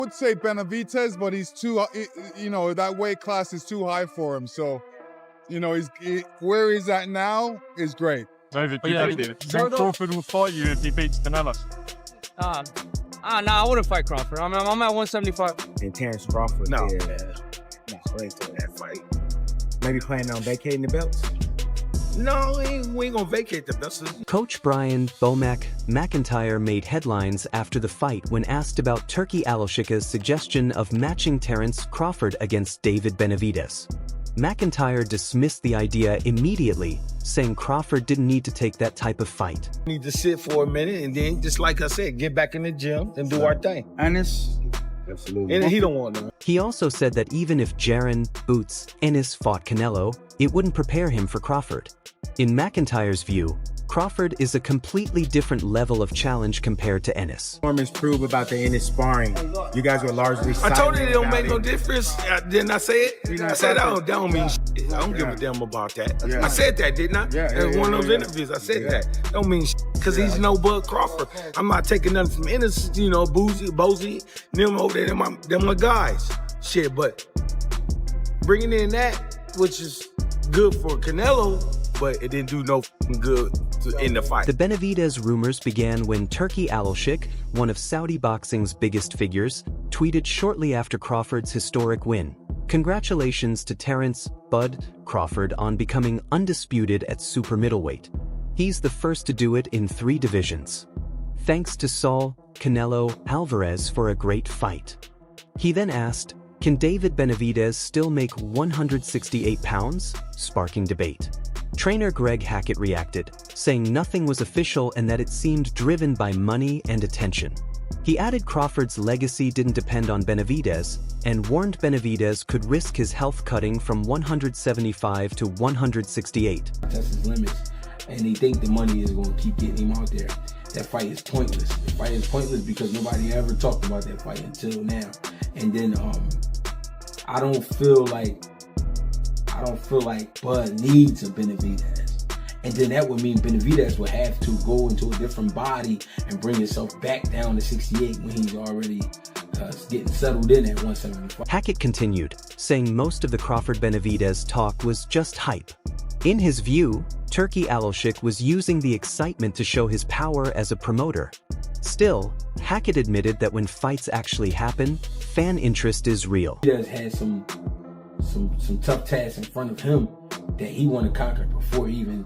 would say Benavidez, but he's too, that weight class is too high for him. So, where he's at now is great. David, Terence Crawford will fight you if he beats Canelo. Nah, I wouldn't fight Crawford. I'm at 175. And Terence Crawford, No. we ain't doing that fight. Maybe planning on vacating the belts. No, we ain't gonna vacate the belts. Coach Brian "Bomac" McIntyre made headlines after the fight when asked about Turki Alalshikh's suggestion of matching Terence Crawford against David Benavidez. McIntyre dismissed the idea immediately, saying Crawford didn't need to take that type of fight. Need to sit for a minute and then, just like I said, get back in the gym and do our thing. Ennis? Absolutely. And he don't want none. He also said that even if Jaron "Boots" Ennis fought Canelo, it wouldn't prepare him for Crawford. In McIntyre's view, Crawford is a completely different level of challenge compared to Ennis. Performance prove about the Ennis sparring. You guys were largely I told you it don't make no it. difference. Didn't I say it? I said that don't mean shit. I don't give a damn about that. Yeah. I said that, didn't I? In one of those interviews, I said that. Don't mean shit. Because he's no Bud Crawford. I'm not taking nothing from Ennis, Boozy, them over there, them my guys. Shit, but bringing in that, which is good for Canelo, but it didn't do no good in the fight. The Benavidez rumors began when Turki Alalshikh, one of Saudi boxing's biggest figures, tweeted shortly after Crawford's historic win. Congratulations to Terence "Bud" Crawford on becoming undisputed at super middleweight. He's the first to do it in 3 divisions. Thanks to Saul Canelo Alvarez for a great fight. He then asked, can David Benavidez still make 168 pounds? Sparking debate. Trainer Greg Hackett reacted, saying nothing was official and that it seemed driven by money and attention. He added Crawford's legacy didn't depend on Benavidez, and warned Benavidez could risk his health cutting from 175 to 168. That's his limits, and they think the money is going to keep getting him out there. That fight is pointless. The fight is pointless because nobody ever talked about that fight until now. And then I don't feel like Bud needs a Benavidez. And then that would mean Benavidez would have to go into a different body and bring himself back down to 68 when he's already getting settled in at 175. Hackett continued, saying most of the Crawford-Benavidez talk was just hype. In his view, Turki Alalshikh was using the excitement to show his power as a promoter. Still, Hackett admitted that when fights actually happen, fan interest is real. He does have some tough tasks in front of him that he want to conquer before even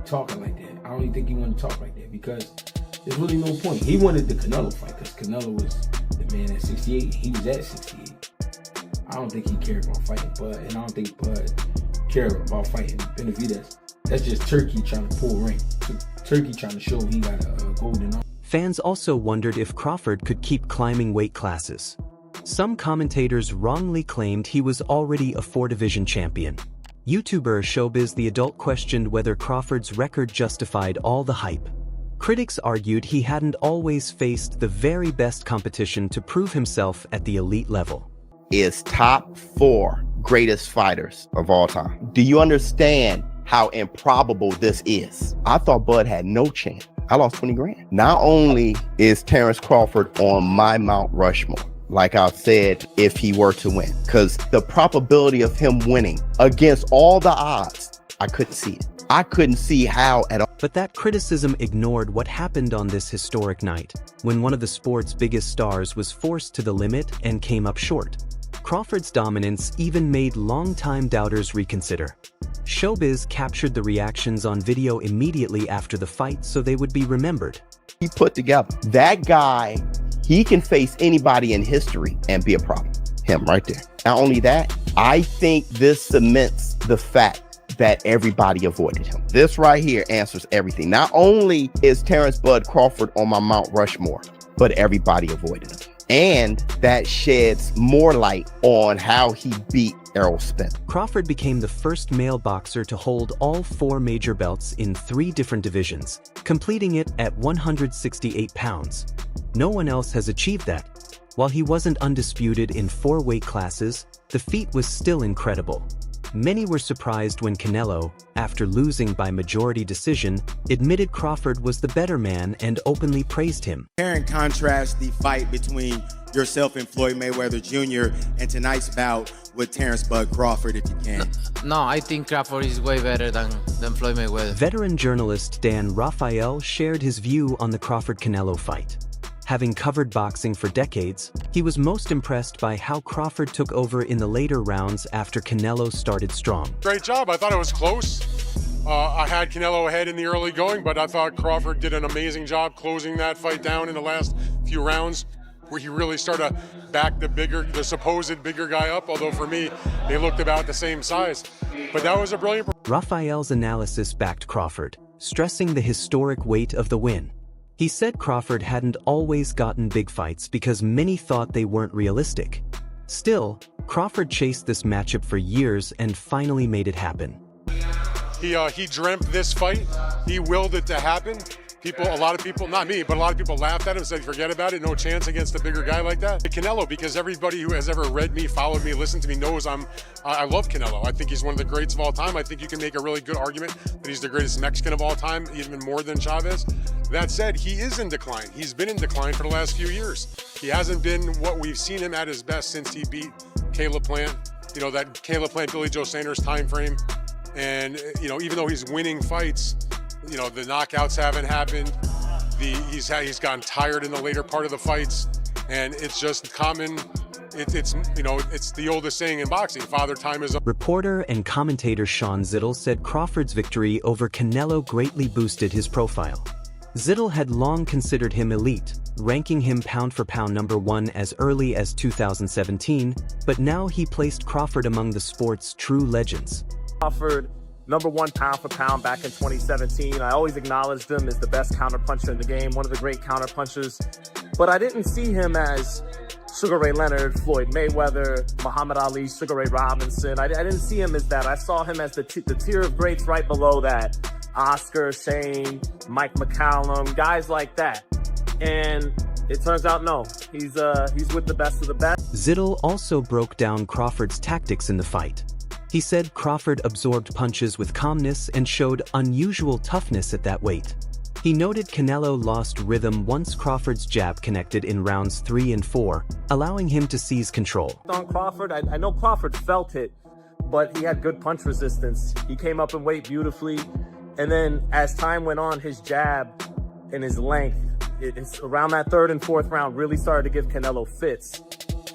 talking like that. I don't even think he want to talk like that because there's really no point. He wanted the Canelo fight because Canelo was the man at 68 and he was at 68. I don't think he cared about fighting Bud, and I don't think Bud cared about fighting Benavidez. That's just Turki trying to pull rank. Turki trying to show he got a golden arm. Fans also wondered if Crawford could keep climbing weight classes. Some commentators wrongly claimed he was already a 4-division champion. YouTuber Showbiz the Adult questioned whether Crawford's record justified all the hype. Critics argued he hadn't always faced the very best competition to prove himself at the elite level. Is top 4 greatest fighters of all time. Do you understand how improbable this is? I thought Bud had no chance. I lost 20 grand. Not only is Terence Crawford on my Mount Rushmore, like I said, if he were to win, because the probability of him winning against all the odds, I couldn't see it. I couldn't see how at all. But that criticism ignored what happened on this historic night, when one of the sport's biggest stars was forced to the limit and came up short. Crawford's dominance even made longtime doubters reconsider. Showbiz captured the reactions on video immediately after the fight so they would be remembered. He put together. That guy, he can face anybody in history and be a problem. Him right there. Not only that, I think this cements the fact that everybody avoided him. This right here answers everything. Not only is Terence "Bud" Crawford on my Mount Rushmore, but everybody avoided him. And that sheds more light on how he beat Errol Spence. Crawford became the first male boxer to hold all 4 major belts in 3 different divisions, completing it at 168 pounds. No one else has achieved that. While he wasn't undisputed in 4 weight classes, the feat was still incredible. Many were surprised when Canelo, after losing by majority decision, admitted Crawford was the better man and openly praised him. Compare and contrast the fight between yourself and Floyd Mayweather Jr. and tonight's bout with Terence "Bud" Crawford, if you can. No, I think Crawford is way better than Floyd Mayweather. Veteran journalist Dan Rafael shared his view on the Crawford-Canelo fight. Having covered boxing for decades, he was most impressed by how Crawford took over in the later rounds after Canelo started strong. Great job. I thought it was close. I had Canelo ahead in the early going, but I thought Crawford did an amazing job closing that fight down in the last few rounds, where he really started to back the supposed bigger guy up, although for me, they looked about the same size. But that was a brilliant... Rafael's analysis backed Crawford, stressing the historic weight of the win. He said Crawford hadn't always gotten big fights because many thought they weren't realistic. Still, Crawford chased this matchup for years and finally made it happen. He dreamt this fight. He willed it to happen. A lot of people, not me, but a lot of people laughed at him and said, forget about it, no chance against a bigger guy like that. Canelo, because everybody who has ever read me, followed me, listened to me knows I love Canelo. I think he's one of the greats of all time. I think you can make a really good argument that he's the greatest Mexican of all time, even more than Chavez. That said, he is in decline. He's been in decline for the last few years. He hasn't been what we've seen him at his best since he beat Caleb Plant. You know, that Caleb Plant, Billy Joe Sanders time frame. And, you know, even though he's winning fights, you know, the knockouts haven't happened. He's gotten tired in the later part of the fights, and it's just common. It's the oldest saying in boxing: "Father Time is." Reporter and commentator Sean Zittel said Crawford's victory over Canelo greatly boosted his profile. Zittel had long considered him elite, ranking him pound for pound #1 as early as 2017, but now he placed Crawford among the sport's true legends. Crawford, #1 pound for pound back in 2017. I always acknowledged him as the best counterpuncher in the game, one of the great counterpunchers. But I didn't see him as Sugar Ray Leonard, Floyd Mayweather, Muhammad Ali, Sugar Ray Robinson. I didn't see him as that. I saw him as the tier of greats right below that. Oscar, Shane, Mike McCallum, guys like that. And it turns out, no, he's with the best of the best. Zittel also broke down Crawford's tactics in the fight. He said Crawford absorbed punches with calmness and showed unusual toughness at that weight. He noted Canelo lost rhythm once Crawford's jab connected in rounds 3 and 4, allowing him to seize control. On Crawford, I know Crawford felt it, but he had good punch resistance. He came up in weight beautifully, and then as time went on, his jab and his length, it's around that 3rd and 4th round, really started to give Canelo fits.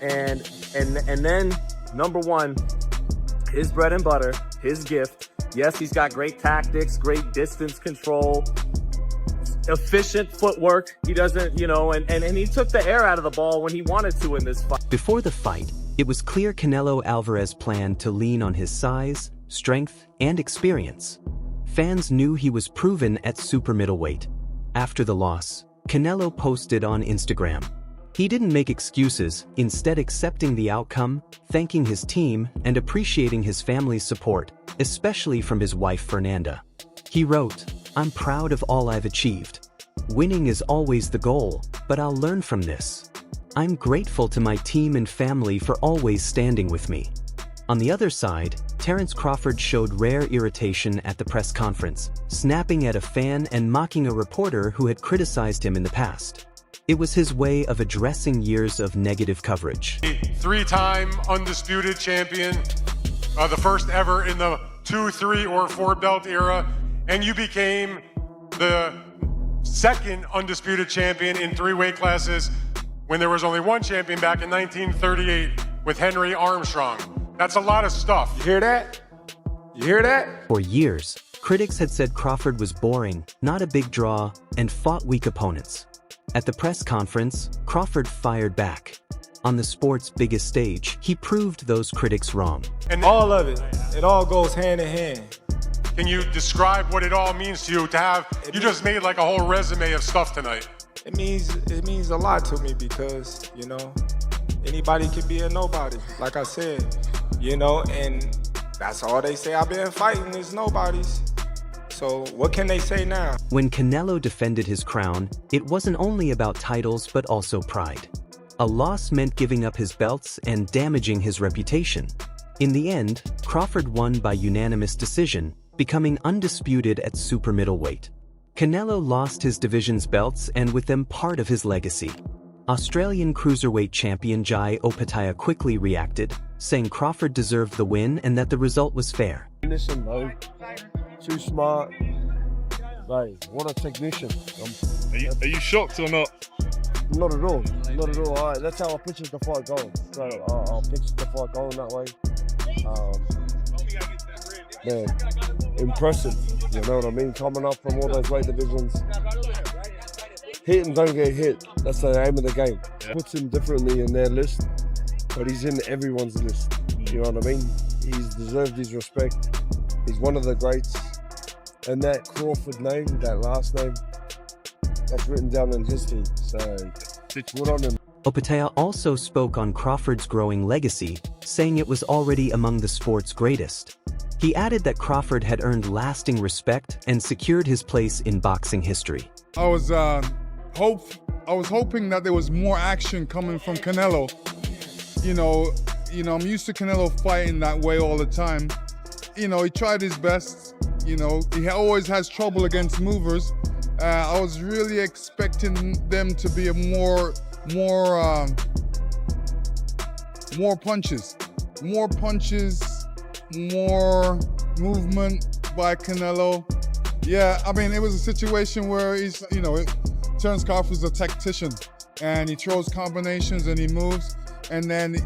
And then #1. His bread and butter, his gift. Yes, he's got great tactics, great distance control, efficient footwork. He doesn't, and he took the air out of the ball when he wanted to in this fight. Before the fight, it was clear Canelo Alvarez planned to lean on his size, strength, and experience. Fans knew he was proven at super middleweight. After the loss, Canelo posted on Instagram. He didn't make excuses, instead accepting the outcome, thanking his team, and appreciating his family's support, especially from his wife Fernanda. He wrote, "I'm proud of all I've achieved. Winning is always the goal, but I'll learn from this. I'm grateful to my team and family for always standing with me." On the other side, Terence Crawford showed rare irritation at the press conference, snapping at a fan and mocking a reporter who had criticized him in the past. It was his way of addressing years of negative coverage. 3-time undisputed champion, the first ever in the 2, 3, or 4 belt era, and you became the 2nd undisputed champion in 3 weight classes when there was only 1 champion back in 1938 with Henry Armstrong. That's a lot of stuff. You hear that? You hear that? For years, critics had said Crawford was boring, not a big draw, and fought weak opponents. At the press conference, Crawford fired back. On the sport's biggest stage, he proved those critics wrong. And all of it all goes hand in hand. Can you describe what it all means to you to have, you just made like a whole resume of stuff tonight? It means a lot to me because, anybody can be a nobody, like I said, and that's all they say I've been fighting is nobodies. So what can they say now? When Canelo defended his crown, it wasn't only about titles but also pride. A loss meant giving up his belts and damaging his reputation. In the end, Crawford won by unanimous decision, becoming undisputed at super middleweight. Canelo lost his division's belts and with them part of his legacy. Australian cruiserweight champion Jai Opetaia quickly reacted, saying Crawford deserved the win and that the result was fair. Listen, though, too smart. Mate, what a technician. Are you shocked or not? Not at all. Not at all. That's how I pictured the fight going. So I'll picture the fight going that way. Man, impressive. You know what I mean? Coming up from all those weight divisions. Hit and don't get hit. That's the aim of the game. Puts him differently in their list, but he's in everyone's list. You know what I mean? He's deserved his respect. He's one of the greats. And that Crawford name, that last name, that's written down in history. So, good on him. Opetaia also spoke on Crawford's growing legacy, saying it was already among the sport's greatest. He added that Crawford had earned lasting respect and secured his place in boxing history. I was hoping that there was more action coming from Canelo. You know, I'm used to Canelo fighting that way all the time. You know, he tried his best. You know, he always has trouble against movers. I was really expecting them to be more punches, more movement by Canelo. Yeah, I mean, it was a situation where he's, Terence Crawford's a tactician, and he throws combinations and he moves. And then,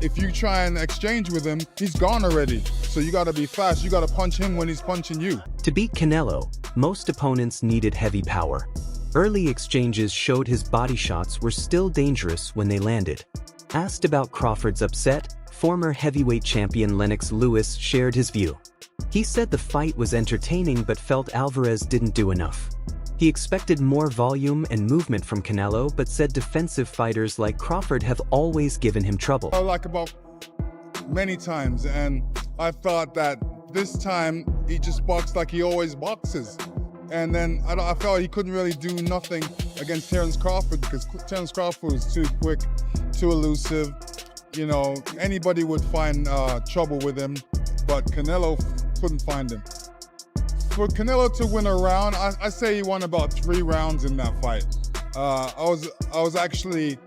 if you try and exchange with him, he's gone already. So you gotta be fast. You gotta punch him when he's punching you. To beat Canelo, most opponents needed heavy power. Early exchanges showed his body shots were still dangerous when they landed. Asked about Crawford's upset, former heavyweight champion Lennox Lewis shared his view. He said the fight was entertaining but felt Alvarez didn't do enough. He expected more volume and movement from Canelo, but said defensive fighters like Crawford have always given him trouble. Like about many times, and I thought that this time he just boxed like he always boxes. And then I felt he couldn't really do nothing against Terence Crawford because Terence Crawford was too quick, too elusive. Anybody would find trouble with him, but Canelo couldn't find him. For Canelo to win a round, I say he won about 3 rounds in that fight. I was actually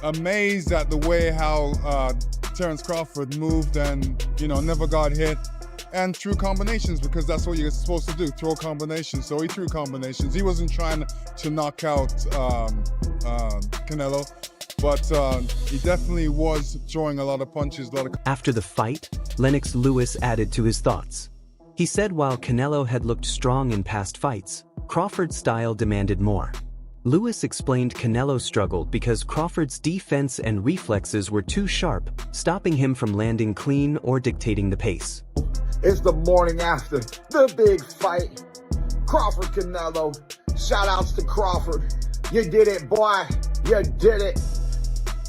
amazed at the way how Terence Crawford moved and never got hit, and threw combinations because that's what you're supposed to do, throw combinations. So he threw combinations. He wasn't trying to knock out Canelo, but he definitely was throwing a lot of punches. After the fight, Lennox Lewis added to his thoughts. He said while Canelo had looked strong in past fights, Crawford's style demanded more. Lewis explained Canelo struggled because Crawford's defense and reflexes were too sharp, stopping him from landing clean or dictating the pace. It's the morning after the big fight. Crawford Canelo. Shout outs to Crawford. You did it, boy. You did it.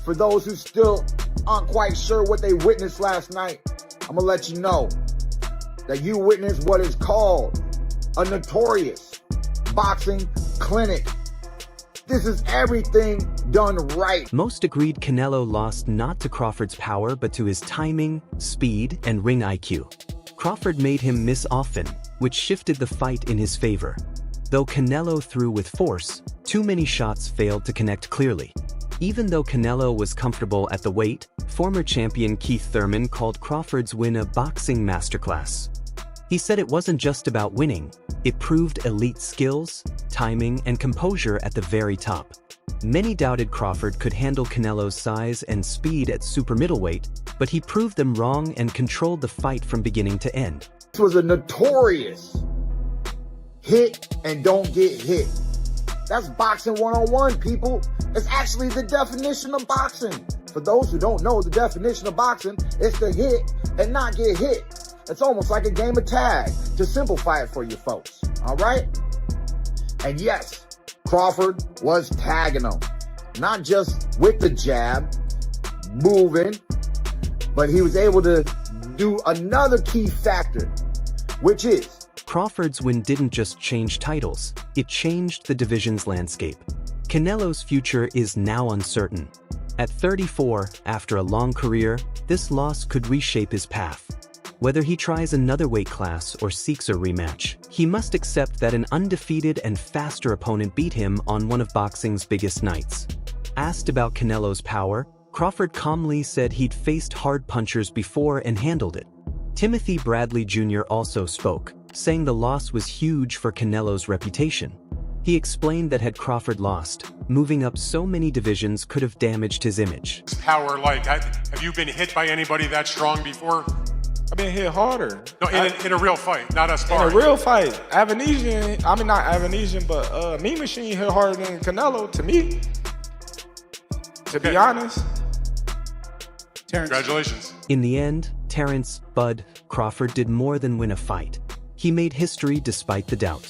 For those who still aren't quite sure what they witnessed last night, I'm gonna let you know that you witnessed what is called a notorious boxing clinic. This is everything done right. Most agreed Canelo lost not to Crawford's power but to his timing, speed, and ring IQ. Crawford made him miss often, which shifted the fight in his favor. Though Canelo threw with force, too many shots failed to connect clearly. Even though Canelo was comfortable at the weight, former champion Keith Thurman called Crawford's win a boxing masterclass. He said it wasn't just about winning, it proved elite skills, timing, and composure at the very top. Many doubted Crawford could handle Canelo's size and speed at super middleweight, but he proved them wrong and controlled the fight from beginning to end. This was a notorious hit and don't get hit. That's boxing 101, people. It's actually the definition of boxing. For those who don't know the definition of boxing, it's to hit and not get hit. It's almost like a game of tag, to simplify it for you folks, all right? And yes, Crawford was tagging him. Not just with the jab, moving, but he was able to do another key factor, which is Crawford's win didn't just change titles, it changed the division's landscape. Canelo's future is now uncertain. At 34, after a long career, this loss could reshape his path. Whether he tries another weight class or seeks a rematch, he must accept that an undefeated and faster opponent beat him on one of boxing's biggest nights. Asked about Canelo's power, Crawford calmly said he'd faced hard punchers before and handled it. Timothy Bradley Jr. also spoke, saying the loss was huge for Canelo's reputation. He explained that had Crawford lost, moving up so many divisions could have damaged his image. Power, like, have you been hit by anybody that strong before? I've been hit harder. No, in a real fight, not a In sparring. a real fight. Avanesian, I mean not Avanesian, but Mean Machine hit harder than Canelo, to me. To be honest. Congratulations. In the end, Terence "Bud" Crawford did more than win a fight. He made history despite the doubt.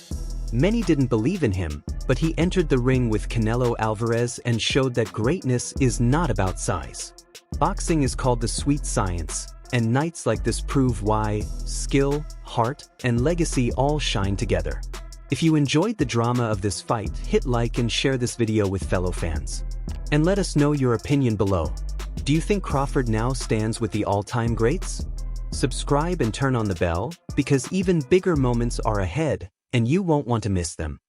Many didn't believe in him, but he entered the ring with Canelo Alvarez and showed that greatness is not about size. Boxing is called the sweet science, and nights like this prove why skill, heart, and legacy all shine together. If you enjoyed the drama of this fight, hit like and share this video with fellow fans. And let us know your opinion below. Do you think Crawford now stands with the all-time greats? Subscribe and turn on the bell, because even bigger moments are ahead, and you won't want to miss them.